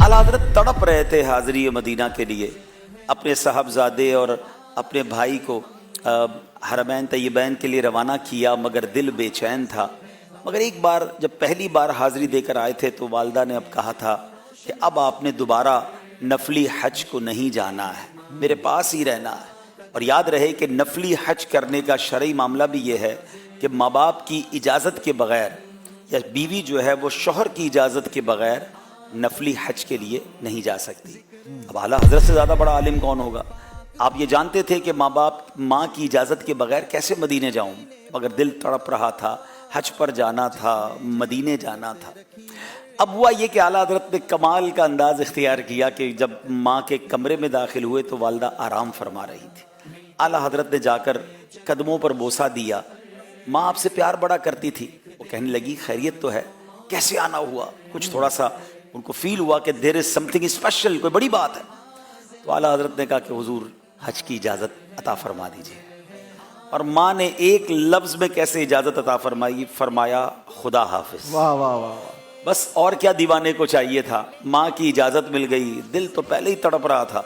आला हज़रत तड़प रहे थे हाज़री मदीना के लिए, अपने साहबजादे और अपने भाई को हरमैन तय्यबैन के लिए रवाना किया, मगर दिल बेचैन था। मगर एक बार जब पहली बार हाज़री देकर आए थे तो वालदा ने अब कहा था कि अब आपने दोबारा नफली हज को नहीं जाना है, मेरे पास ही रहना है। और याद रहे कि नफली हज करने का शरई मामला भी ये है कि माँ बाप की इजाज़त के बग़ैर या बीवी जो है वो शौहर की इजाज़त के बग़ैर नफली हज के लिए नहीं जा सकती। अब आला हज़रत से ज़्यादा बड़ा आलिम कौन होगा। आप ये जानते थे कि माँ की इजाज़त के बग़ैर कैसे मदीने जाऊँ, मगर दिल तड़प रहा था, हज पर जाना था, मदीने जाना था। अब हुआ ये कि आला हज़रत ने कमाल का अंदाज़ इख्तियार किया कि जब माँ के कमरे में दाखिल हुए तो वालदा आराम फरमा रही थी। आला हज़रत ने जाकर कदमों पर बोसा दिया। माँ आपसे प्यार बड़ा करती थी। वो कहने लगी खैरियत तो है, कैसे आना हुआ। कुछ थोड़ा सा उनको फील हुआ कि देयर इज़ समथिंग स्पेशल, कोई बड़ी बात है। तो आला हज़रत ने कहा कि हुजूर हज की इजाज़त अता फरमा दीजिए। और माँ ने एक लफ्ज़ में कैसे इजाज़त अता फरमाई, फरमाया खुदा हाफिज़। वाह वाह वाह। बस और क्या दीवाने को चाहिए था, माँ की इजाज़त मिल गई। दिल तो पहले ही तड़प रहा था।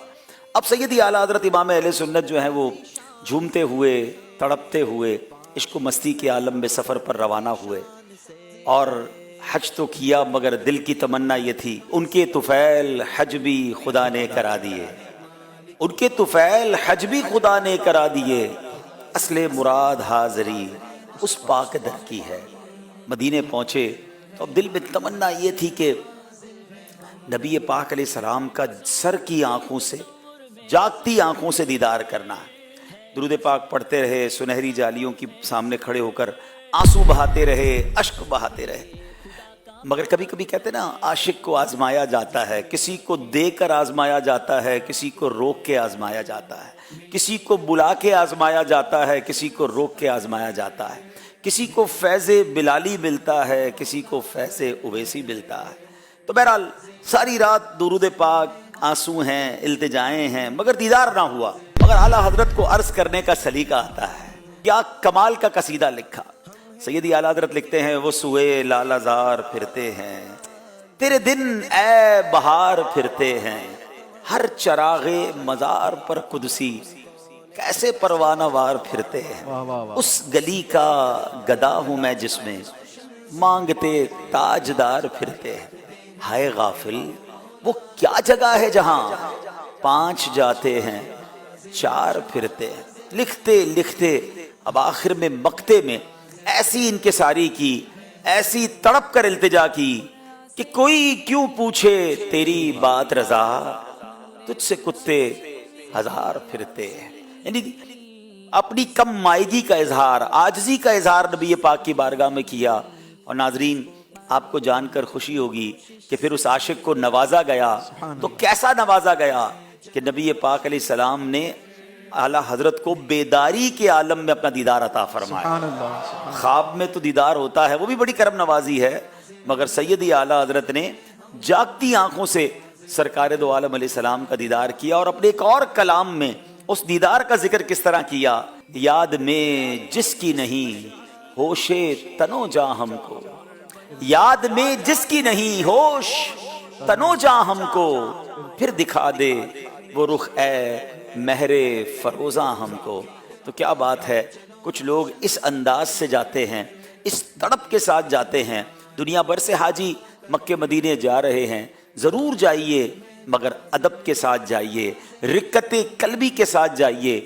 अब सैयदी आला हज़रत इमाम अहले सुन्नत जो है वो झूमते हुए तड़पते हुए इश्क व मस्ती के आलम में सफ़र पर रवाना हुए। और हज तो किया मगर दिल की तमन्ना ये थी, उनके तुफ़ैल हज भी खुदा ने करा दिए, उनके तुफ़ैल हज भी खुदा ने करा दिए, असले मुराद हाज़री उस पाक दर की है। मदीने पहुँचे तो अब दिल में तमन्ना ये थी कि नबी पाक अलैहिस्सलाम का सर की आंखों से, जागती आंखों से दीदार करना है। दुरूद पाक पढ़ते रहे, सुनहरी जालियों की सामने खड़े होकर आंसू बहाते रहे, अश्क बहाते रहे। मगर कभी कभी कहते ना, आशिक को आजमाया जाता है, किसी को देकर आजमाया जाता है, किसी को रोक के आजमाया जाता है, किसी को बुला के आजमाया जाता है, किसी को रोक के आजमाया जाता है, किसी को फैज़े बिलाली मिलता है, किसी को फैज़े उवैसी मिलता है। तो बहरहाल सारी रात दुरूद पाक, आंसू हैं, इल्तिजाएं हैं, मगर दीदार ना हुआ। मगर आला हज़रत को अर्ज़ करने का सलीका आता है। क्या कमाल का कसीदा लिखा। सैयदी आला हज़रत लिखते हैं, वो सुए लालाज़ार फिरते हैं, तेरे दिन ए बहार फिरते हैं, हर चरागे मज़ार पर कुदसी कैसे परवाना वार फिरते हैं। वाह वाह वाह। उस गली का गदा हूँ मैं जिसमें मांगते ताजदार फिरते हैं। हाय गाफिल वो क्या जगह है जहां 5 जाते हैं 4 फिरते हैं। लिखते लिखते अब आखिर में मक्ते में ऐसी इनकिसारी की, ऐसी तड़प कर इल्तिजा की कि कोई क्यों पूछे तेरी बात रजा, तुझसे कुत्ते 1000 फिरते हैं। यानी अपनी कम मायगी का इजहार, आजजी का इजहार नबी पाक की बारगाह में किया। और नाजरीन आपको जानकर खुशी होगी कि फिर उस आशिक को नवाजा गया। तो कैसा नवाजा गया कि नबी पाक अलैहिस्सलाम ने आला हजरत को बेदारी के आलम में अपना दीदार अता फरमाया। ख्वाब में तो दीदार होता है, वो भी बड़ी करम नवाजी है, मगर सैयदी आला हजरत ने जागती आंखों से सरकार दो आलम अलैहिस्सलाम का दीदार किया। और अपने एक और कलाम में उस दीदार का जिक्र किस तरह किया, याद में जिसकी नहीं होशे तनो जा हमको, याद में जिसकी नहीं होश तनो जा हमको, फिर दिखा दे वो रुख ए महरे फरोजा हमको। तो क्या बात है, कुछ लोग इस अंदाज से जाते हैं, इस तड़प के साथ जाते हैं। दुनिया भर से हाजी मक्के मदीने जा रहे हैं, ज़रूर जाइए मगर अदब के साथ जाइए, रिक्कत कल्बी के साथ जाइए।